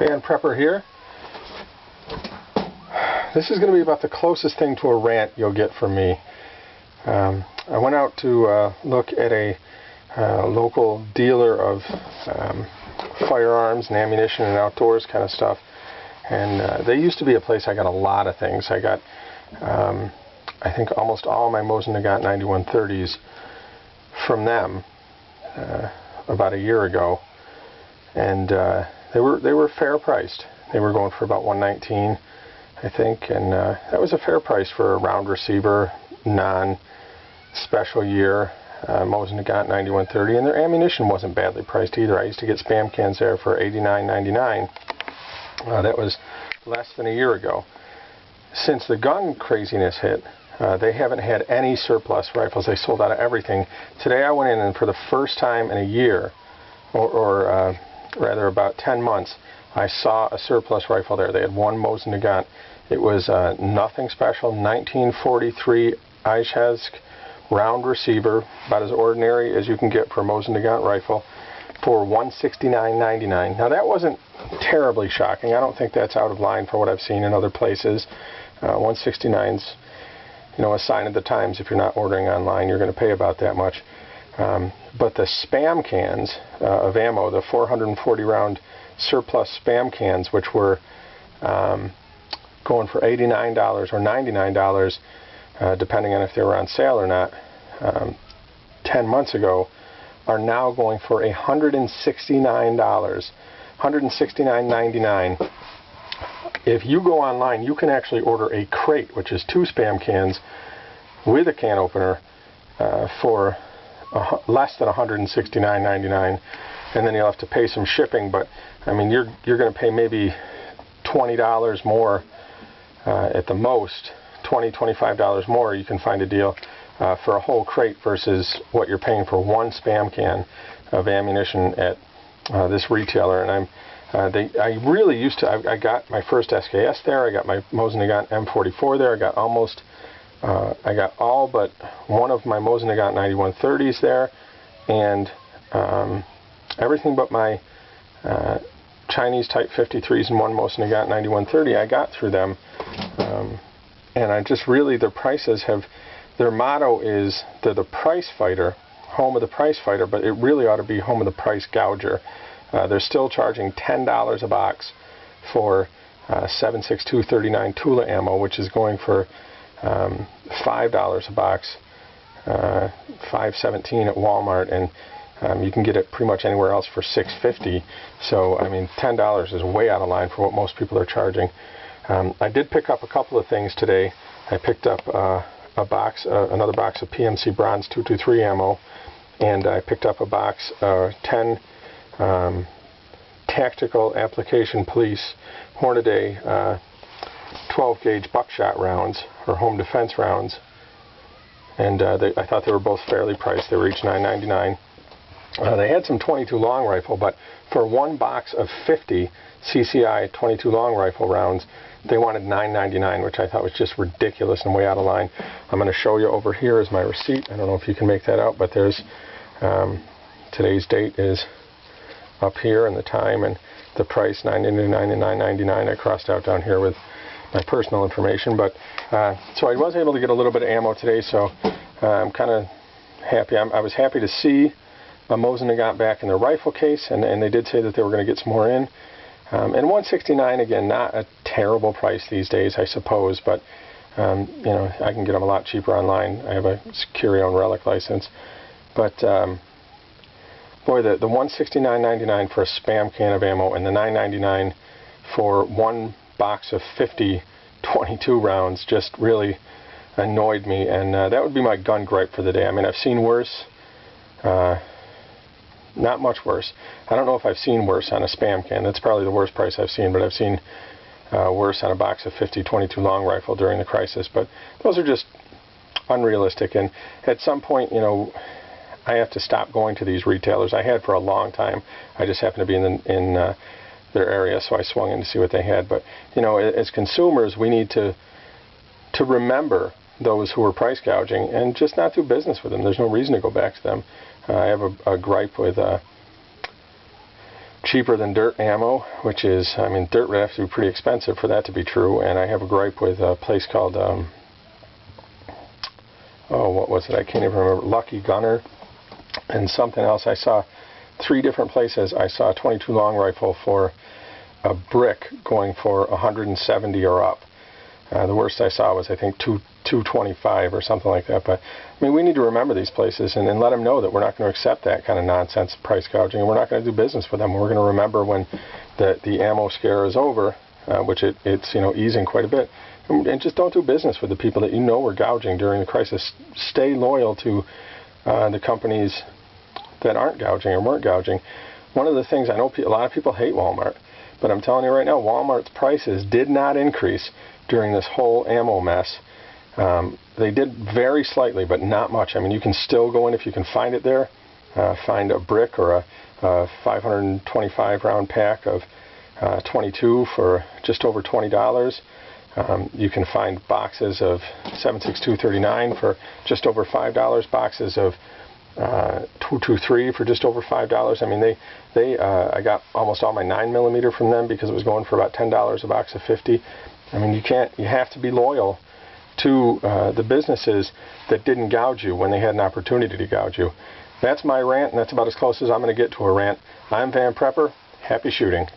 Band Prepper here. This is going to be about the closest thing to a rant you'll get from me. I went out to look at a local dealer of firearms and ammunition and outdoors kind of stuff, and they used to be a place I got a lot of things. I got I think almost all my Mosin Nagant 9130s from them about a year ago, and they were fair priced. They were going for about $119, I think, and that was a fair price for a round receiver, non-special year Mosin Nagant 9130, and their ammunition wasn't badly priced either. I used to get spam cans there for $89.99. That was less than a year ago. Since the gun craziness hit, they haven't had any surplus rifles. They sold out of everything. Today I went in, and for the first time in a year, or rather about 10 months, I saw a surplus rifle there. They had one Mosin Nagant. It was nothing special, 1943 Eichesk round receiver, about as ordinary as you can get for a Mosin Nagant rifle, for $169.99. Now that wasn't terribly shocking. I don't think that's out of line for what I've seen in other places. 169's, you know, a sign of the times. If you're not ordering online, you're going to pay about that much. But the spam cans of ammo, the 440 round surplus spam cans, which were going for $89 or $99, depending on if they were on sale or not, 10 months ago, are now going for $169, $169.99. If you go online, you can actually order a crate, which is 2 spam cans with a can opener, for less than $169.99, and then you'll have to pay some shipping. But I mean, you're going to pay maybe $20 more at the most, $20–25 more. You can find a deal for a whole crate versus what you're paying for one spam can of ammunition at this retailer. And I really used to. I got my first SKS there. I got my Mosin Nagant M44 there. I got all but one of my Mosin Nagant 9130s there, and everything but my Chinese Type 53s and one Mosin Nagant 9130 I got through them. And I just really, their prices have, their motto is they're the price fighter, home of the price fighter, but it really ought to be home of the price gouger. They're still charging $10 a box for 7.62 39 Tula ammo, which is going for $5 a box, $5.17 at Walmart, and you can get it pretty much anywhere else for $6.50. So I mean, $10 is way out of line for what most people are charging. I did pick up a couple of things today. I picked up another box of PMC Bronze 223 ammo, and I picked up a box of 10 Tactical Application Police Hornaday 12-gauge buckshot rounds, or home defense rounds, and I thought they were both fairly priced. They were each $9.99. They had some 22 long rifle, but for one box of 50 CCI 22 long rifle rounds, they wanted $9.99, which I thought was just ridiculous and way out of line. I'm going to show you over here is my receipt. I don't know if you can make that out, but there's today's date is up here, and the time and the price, $9.99 and $9.99. I crossed out down here with my personal information, but so I was able to get a little bit of ammo today, so I'm kind of happy. I was happy to see a Mosin Nagant back in their rifle case, and they did say that they were going to get some more in. And $169, again, not a terrible price these days, I suppose, but you know, I can get them a lot cheaper online. I have a carry-on relic license, but boy, the $169.99 for a spam can of ammo, and the $9.99 for one box of 50 22 rounds just really annoyed me, and that would be my gun gripe for the day. I mean, I've seen worse. Not much worse. I don't know if I've seen worse on a spam can. That's probably the worst price I've seen, but I've seen worse on a box of 50 22 long rifle during the crisis. But those are just unrealistic, and at some point, you know, I have to stop going to these retailers. I had for a long time. I just happened to be in their area, so I swung in to see what they had. But you know, as consumers, we need to remember those who are price gouging and just not do business with them. There's no reason to go back to them. I have a gripe with cheaper than dirt ammo, which is, I mean, dirt would have to be pretty expensive for that to be true. And I have a gripe with a place called, oh, what was it? I can't even remember. Lucky Gunner and something else. I saw 3 different places. I saw a 22 long rifle for a brick going for 170 or up. The worst I saw was, I think, 225 or something like that. But I mean, we need to remember these places and let them know that we're not going to accept that kind of nonsense price gouging, and we're not going to do business with them. We're going to remember when the ammo scare is over, which it's easing quite a bit, and just don't do business with the people that were gouging during the crisis. Stay loyal to the companies that aren't gouging or weren't gouging. One of the things, I know a lot of people hate Walmart, but I'm telling you right now, Walmart's prices did not increase during this whole ammo mess. They did very slightly, but not much. I mean, you can still go in if you can find it there. Find a brick or a 525 round pack of 22 for just over $20. You can find boxes of 7.6239 for just over $5. Boxes of 223 for just over $5. I mean, I got almost all my 9mm from them because it was going for about $10 a box of 50. I mean, you have to be loyal to the businesses that didn't gouge you when they had an opportunity to gouge you. That's my rant, and that's about as close as I'm going to get to a rant. I'm Van Prepper. Happy shooting.